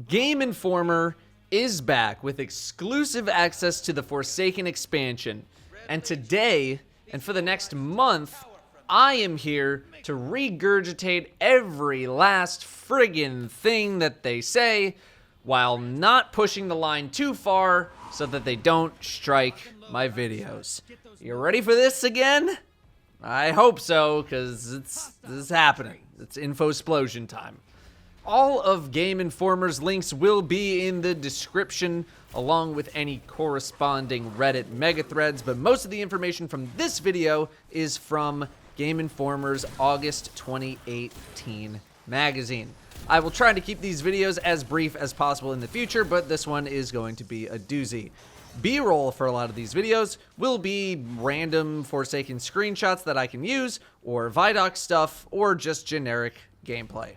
Game Informer is back with exclusive access to the Forsaken expansion. And today, and for the next month, I am here to regurgitate every last friggin' thing that they say while not pushing the line too far so that they don't strike my videos. You ready for this again? I hope so, because this is happening. It's info-splosion time. All of Game Informer's links will be in the description, along with any corresponding Reddit megathreads, but most of the information from this video is from Game Informer's August 2018 magazine. I will try to keep these videos as brief as possible in the future, but this one is going to be a doozy. B-roll for a lot of these videos will be random Forsaken screenshots that I can use, or Vidoc stuff, or just generic gameplay.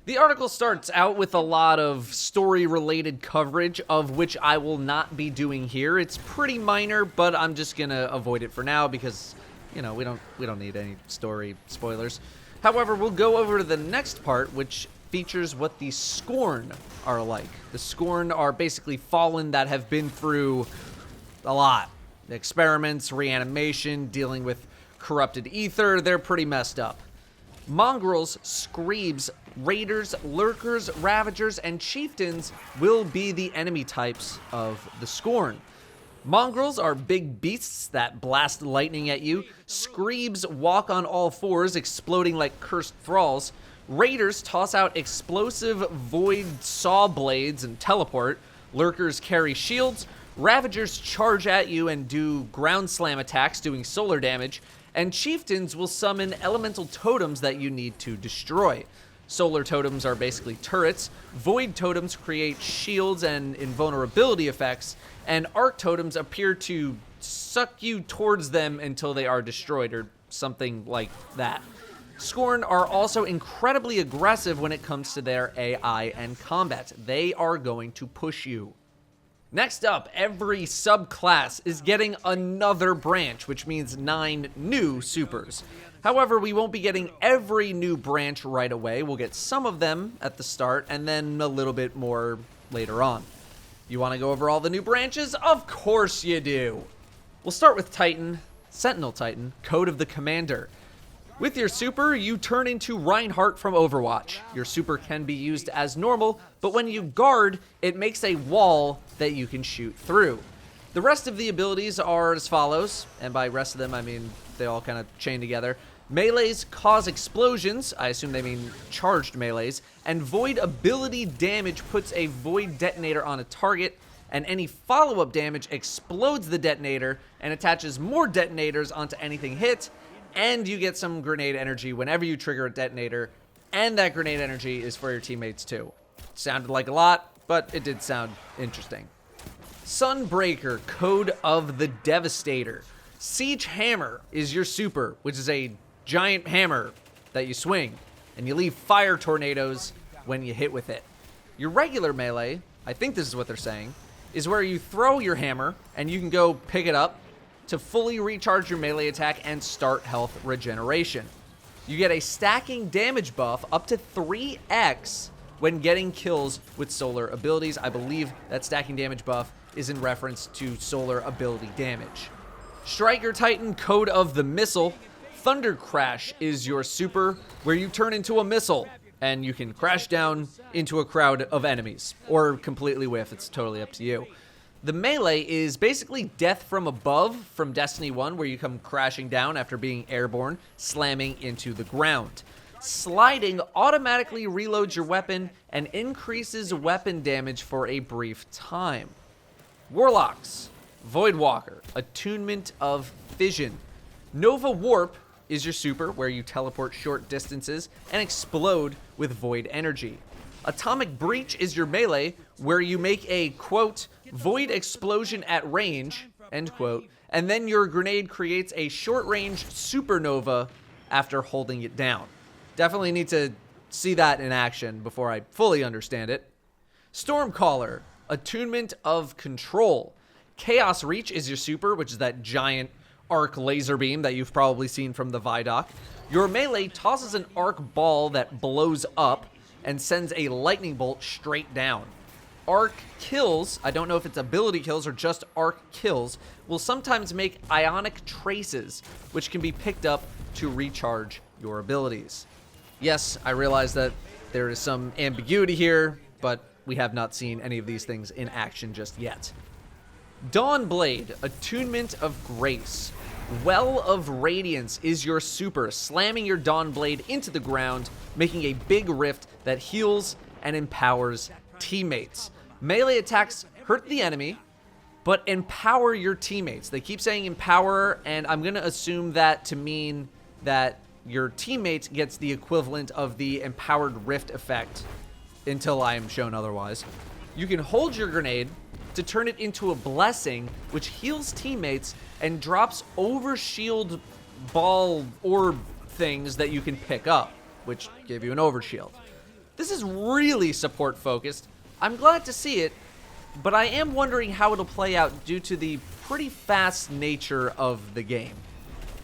The article starts out with a lot of story-related coverage, of which I will not be doing here. It's pretty minor, but I'm just gonna avoid it for now because, you know, we don't need any story spoilers. However, we'll go over to the next part, which features what the Scorn are like. The Scorn are basically Fallen that have been through a lot. Experiments, reanimation, dealing with corrupted ether. They're pretty messed up. Mongrels, Screebs, Raiders, Lurkers, Ravagers, and Chieftains will be the enemy types of the Scorn. Mongrels are big beasts that blast lightning at you. Screebs walk on all fours, exploding like cursed thralls. Raiders toss out explosive void saw blades and teleport. Lurkers carry shields. Ravagers charge at you and do ground slam attacks, doing solar damage. And Chieftains will summon elemental totems that you need to destroy. Solar totems are basically turrets. Void totems create shields and invulnerability effects. And arc totems appear to suck you towards them until they are destroyed, or something like that. Scorn are also incredibly aggressive when it comes to their AI and combat. They are going to push you. Next up, every subclass is getting another branch, which means 9 new supers. However, we won't be getting every new branch right away. We'll get some of them at the start, and then a little bit more later on. You want to go over all the new branches? Of course you do! We'll start with Titan, Sentinel Titan, Code of the Commander. With your super, you turn into Reinhardt from Overwatch. Your super can be used as normal, but when you guard, it makes a wall that you can shoot through. The rest of the abilities are as follows, and by rest of them, I mean they all kind of chain together. Melees cause explosions, I assume they mean charged melees, and void ability damage puts a void detonator on a target, and any follow-up damage explodes the detonator and attaches more detonators onto anything hit, and you get some grenade energy whenever you trigger a detonator, and that grenade energy is for your teammates too. Sounded like a lot, but it did sound interesting. Sunbreaker, Code of the Devastator. Siege Hammer is your super, which is a giant hammer that you swing, and you leave fire tornadoes when you hit with it. Your regular melee, I think this is what they're saying, is where you throw your hammer, and you can go pick it up to fully recharge your melee attack and start health regeneration. You get a stacking damage buff up to 3x when getting kills with solar abilities. I believe that stacking damage buff is in reference to solar ability damage. Striker Titan, Code of the Missile. Thunder Crash is your super, where you turn into a missile and you can crash down into a crowd of enemies, or completely whiff. It's totally up to you. The melee is basically Death from Above from Destiny 1, where you come crashing down after being airborne, slamming into the ground. Sliding automatically reloads your weapon and increases weapon damage for a brief time. Warlocks, Voidwalker, Attunement of Fission. Nova Warp is your super, where you teleport short distances and explode with void energy. Atomic Breach is your melee, where you make a, quote, void explosion at range, end quote, and then your grenade creates a short-range supernova after holding it down. Definitely need to see that in action before I fully understand it. Stormcaller, Attunement of Control. Chaos Reach is your super, which is that giant arc laser beam that you've probably seen from the Vidoc. Your melee tosses an arc ball that blows up. and sends a lightning bolt straight down. Arc kills, I don't know if it's ability kills or just arc kills, will sometimes make ionic traces, which can be picked up to recharge your abilities. Yes, I realize that there is some ambiguity here, but we have not seen any of these things in action just yet. Dawnblade, Attunement of Grace. Well of Radiance is your super, slamming your Dawnblade into the ground, making a big rift that heals and empowers teammates. Melee attacks hurt the enemy, but empower your teammates. They keep saying empower, and I'm going to assume that to mean that your teammate gets the equivalent of the empowered rift effect until I am shown otherwise. You can hold your grenade to turn it into a blessing, which heals teammates and drops overshield ball orb things that you can pick up, which give you an overshield. This is really support focused. I'm glad to see it, but I am wondering how it'll play out due to the pretty fast nature of the game.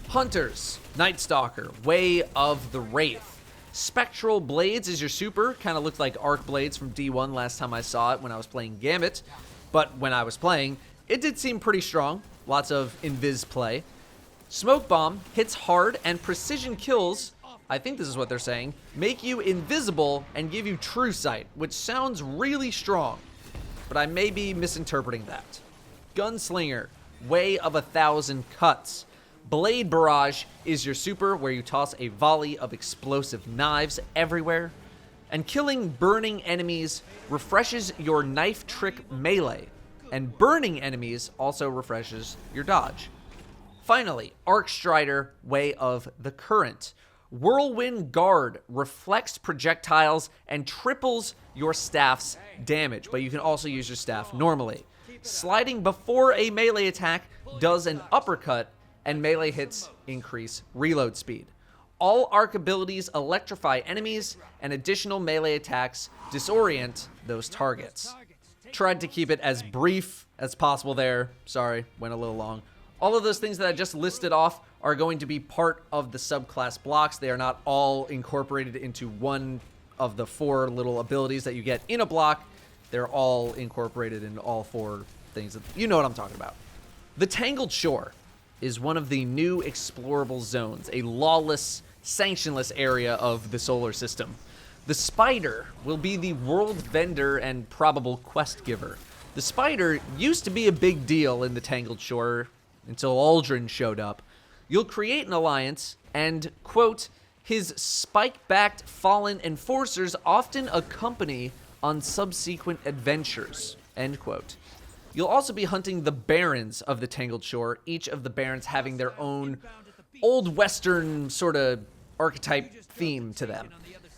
Hunters, Night Stalker, Way of the Wraith. Spectral Blades is your super. Kind of looked like Arc Blades from D1 last time I saw it when I was playing Gambit. But when I was playing, it did seem pretty strong. Lots of invis play. Smoke Bomb hits hard and precision kills, I think this is what they're saying, make you invisible and give you true sight, which sounds really strong. But I may be misinterpreting that. Gunslinger, Way of 1,000 Cuts. Blade Barrage is your super, where you toss a volley of explosive knives everywhere. And killing burning enemies refreshes your knife trick melee, and burning enemies also refreshes your dodge. Finally, Arc Strider, Way of the Current. Whirlwind Guard reflects projectiles and triples your staff's damage, but you can also use your staff normally. Sliding before a melee attack does an uppercut, and melee hits increase reload speed. All arc abilities electrify enemies, and additional melee attacks disorient those targets. Tried to keep it as brief as possible there. Sorry, went a little long. All of those things that I just listed off are going to be part of the subclass blocks. They are not all incorporated into one of the 4 little abilities that you get in a block. They're all incorporated in all 4 things. You know what I'm talking about. The Tangled Shore is one of the new explorable zones, a lawless, sanctionless area of the solar system. The Spider will be the world vendor and probable quest giver. The Spider used to be a big deal in the Tangled Shore until Aldrin showed up. You'll create an alliance and, quote, his spike-backed fallen enforcers often accompany on subsequent adventures, end quote. You'll also be hunting the Barons of the Tangled Shore, each of the Barons having their own old Western sort of archetype theme to them.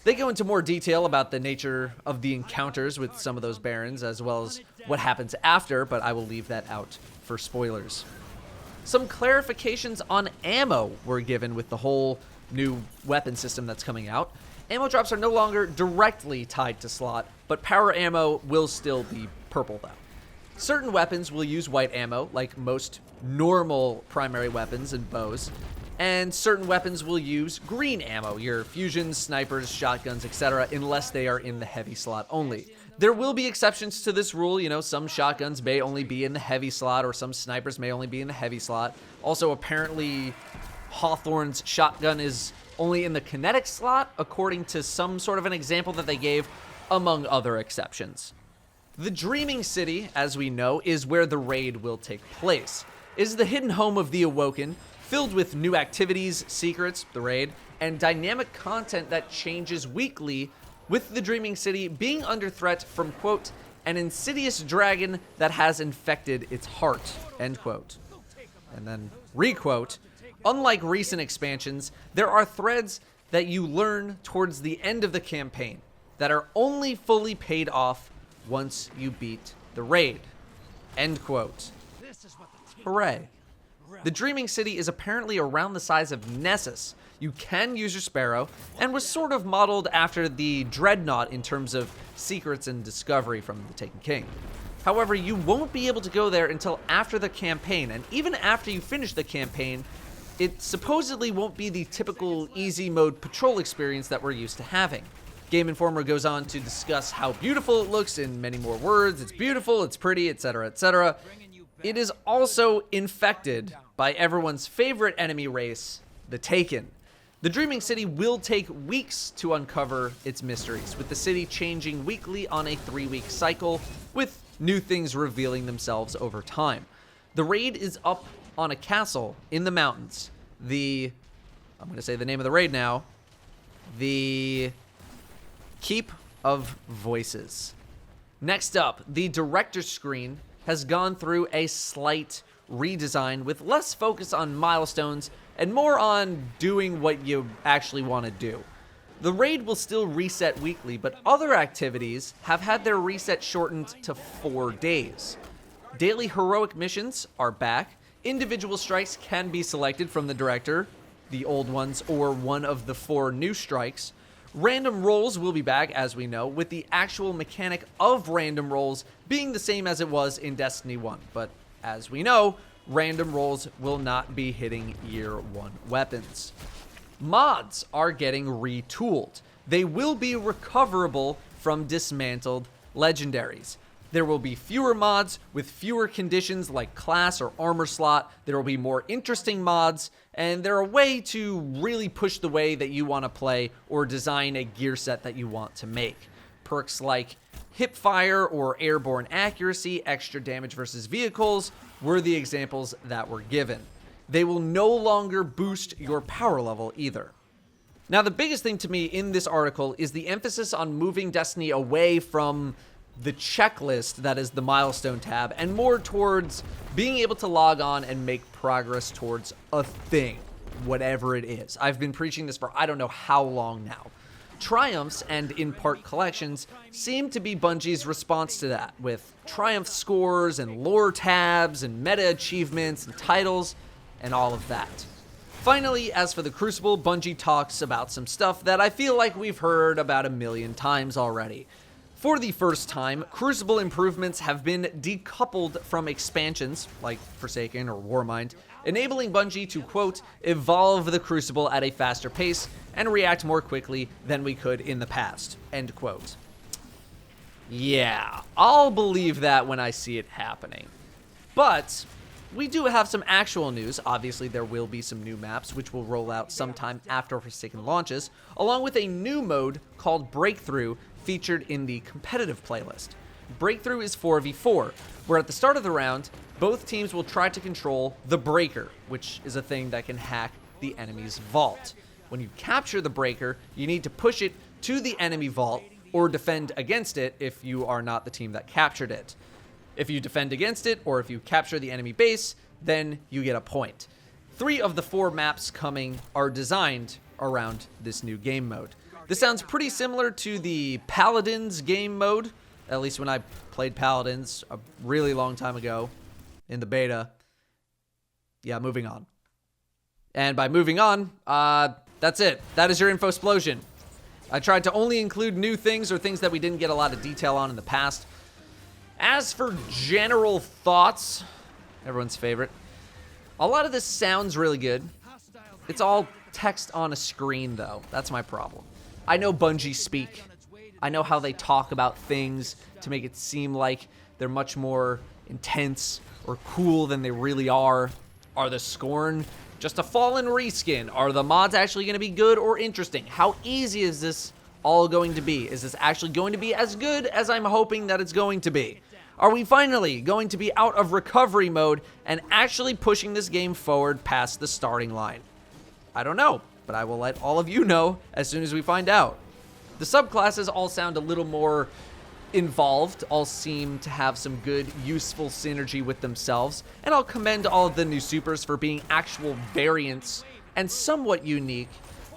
They go into more detail about the nature of the encounters with some of those Barons, as well as what happens after, but I will leave that out for spoilers. Some clarifications on ammo were given with the whole new weapon system that's coming out. Ammo drops are no longer directly tied to slot, but power ammo will still be purple though. Certain weapons will use white ammo, like most normal primary weapons and bows, and certain weapons will use green ammo, your fusions, snipers, shotguns, etc., unless they are in the heavy slot only. There will be exceptions to this rule. You know, some shotguns may only be in the heavy slot, or some snipers may only be in the heavy slot. Also, apparently, Hawthorne's shotgun is only in the kinetic slot, according to some sort of an example that they gave, among other exceptions. The Dreaming City, as we know, is where the raid will take place. It is the hidden home of the Awoken, filled with new activities, secrets, the raid, and dynamic content that changes weekly, with the Dreaming City being under threat from, quote, an insidious dragon that has infected its heart, end quote. And then, requote, unlike recent expansions, there are threads that you learn towards the end of the campaign that are only fully paid off once you beat the raid, end quote. Hooray. The Dreaming City is apparently around the size of Nessus. You can use your Sparrow, and was sort of modeled after the Dreadnought in terms of secrets and discovery from the Taken King. However, you won't be able to go there until after the campaign, and even after you finish the campaign, it supposedly won't be the typical easy mode patrol experience that we're used to having. Game Informer goes on to discuss how beautiful it looks in many more words. It's beautiful, it's pretty, etc., etc. It is also infected by everyone's favorite enemy race, the Taken. The Dreaming City will take weeks to uncover its mysteries, with the city changing weekly on a 3-week cycle, with new things revealing themselves over time. The raid is up on a castle in the mountains. I'm going to say the name of the raid now. The Keep of Voices. Next up, the director's screen has gone through a slight redesign with less focus on milestones and more on doing what you actually want to do. The raid will still reset weekly, but other activities have had their reset shortened to 4 days. Daily heroic missions are back. Individual strikes can be selected from the director, the old ones, or one of the 4 new strikes. Random rolls will be back, as we know, with the actual mechanic of random rolls being the same as it was in Destiny 1. But as we know, random rolls will not be hitting Year 1 weapons. Mods are getting retooled. They will be recoverable from dismantled legendaries. There will be fewer mods with fewer conditions like class or armor slot. There will be more interesting mods, and they're a way to really push the way that you want to play or design a gear set that you want to make. Perks like hipfire or airborne accuracy, extra damage versus vehicles were the examples that were given. They will no longer boost your power level either. Now, the biggest thing to me in this article is the emphasis on moving Destiny away from the checklist that is the milestone tab and more towards being able to log on and make progress towards a thing, whatever it is. I've been preaching this for I don't know how long now. Triumphs and in-part collections seem to be Bungie's response to that, with triumph scores and lore tabs and meta achievements and titles and all of that. Finally, as for the Crucible, Bungie talks about some stuff that I feel like we've heard about 1,000,000 times already. For the first time, Crucible improvements have been decoupled from expansions, like Forsaken or Warmind, enabling Bungie to, quote, evolve the Crucible at a faster pace and react more quickly than we could in the past, end quote. Yeah, I'll believe that when I see it happening. But we do have some actual news. Obviously, there will be some new maps, which will roll out sometime after Forsaken launches, along with a new mode called Breakthrough, featured in the competitive playlist. Breakthrough is 4v4, where at the start of the round, both teams will try to control the Breaker, which is a thing that can hack the enemy's vault. When you capture the Breaker, you need to push it to the enemy vault or defend against it if you are not the team that captured it. If you defend against it or if you capture the enemy base, then you get a point. 3 of the 4 maps coming are designed around this new game mode. This sounds pretty similar to the Paladins game mode, at least when I played Paladins a really long time ago in the beta. Yeah, moving on. And by moving on, that's it. That is your info-splosion. I tried to only include new things or things that we didn't get a lot of detail on in the past. As for general thoughts, everyone's favorite, a lot of this sounds really good. It's all text on a screen, though. That's my problem. I know Bungie speak. I know how they talk about things to make it seem like they're much more intense or cool than they really are. Are the Scorn just a fallen reskin? Are the mods actually going to be good or interesting? How easy is this all going to be? Is this actually going to be as good as I'm hoping that it's going to be? Are we finally going to be out of recovery mode and actually pushing this game forward past the starting line? I don't know, but I will let all of you know as soon as we find out. The subclasses all sound a little more involved, all seem to have some good, useful synergy with themselves, and I'll commend all of the new supers for being actual variants and somewhat unique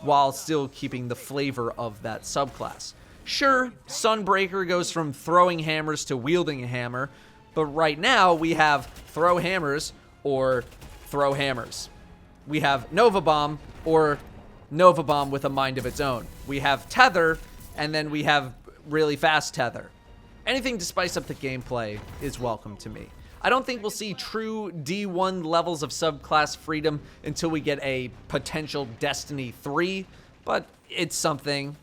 while still keeping the flavor of that subclass. Sure, Sunbreaker goes from throwing hammers to wielding a hammer, but right now we have throw hammers or throw hammers. We have Nova Bomb or Nova Bomb with a mind of its own. We have Tether, and then we have really fast Tether. Anything to spice up the gameplay is welcome to me. I don't think we'll see true D1 levels of subclass freedom until we get a potential Destiny 3, but it's something.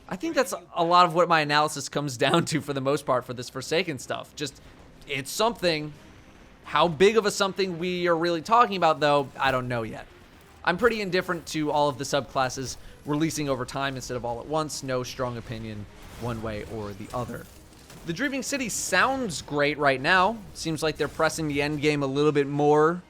I think that's a lot of what my analysis comes down to for the most part for this Forsaken stuff. Just, it's something. How big of a something we are really talking about, though, I don't know yet. I'm pretty indifferent to all of the subclasses releasing over time instead of all at once. No strong opinion one way or the other. The Dreaming City sounds great right now. Seems like they're pressing the end game a little bit more. A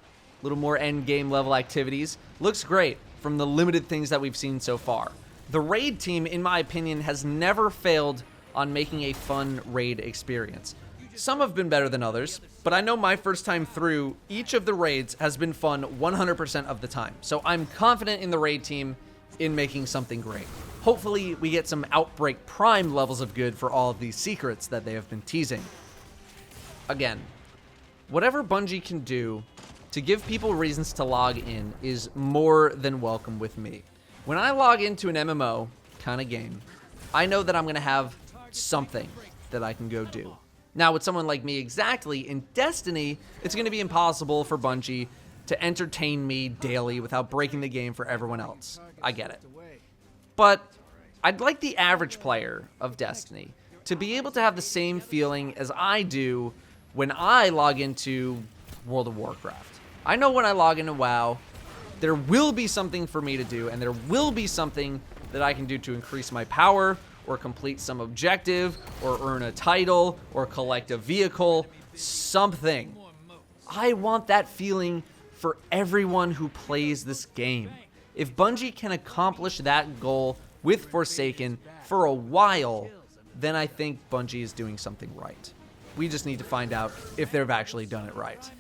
little more end game level activities. Looks great from the limited things that we've seen so far. The raid team, in my opinion, has never failed on making a fun raid experience. Some have been better than others, but I know my first time through, each of the raids has been fun 100% of the time. So I'm confident in the raid team in making something great. Hopefully we get some Outbreak Prime levels of good for all of these secrets that they have been teasing. Again, whatever Bungie can do to give people reasons to log in is more than welcome with me. When I log into an MMO kind of game, I know that I'm going to have something that I can go do. Now, with someone like me exactly, in Destiny, it's going to be impossible for Bungie to entertain me daily without breaking the game for everyone else. I get it. But I'd like the average player of Destiny to be able to have the same feeling as I do when I log into World of Warcraft. I know when I log into WoW, there will be something for me to do, and there will be something that I can do to increase my power, or complete some objective, or earn a title, or collect a vehicle, something. I want that feeling for everyone who plays this game. If Bungie can accomplish that goal with Forsaken for a while, then I think Bungie is doing something right. We just need to find out if they've actually done it right.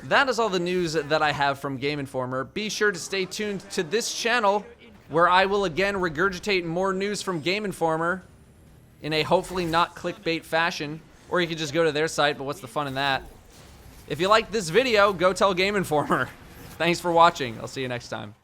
That is all the news that I have from Game Informer. Be sure to stay tuned to this channel, where I will again regurgitate more news from Game Informer in a hopefully not clickbait fashion. Or you could just go to their site, but what's the fun in that? If you liked this video, go tell Game Informer. Thanks for watching. I'll see you next time.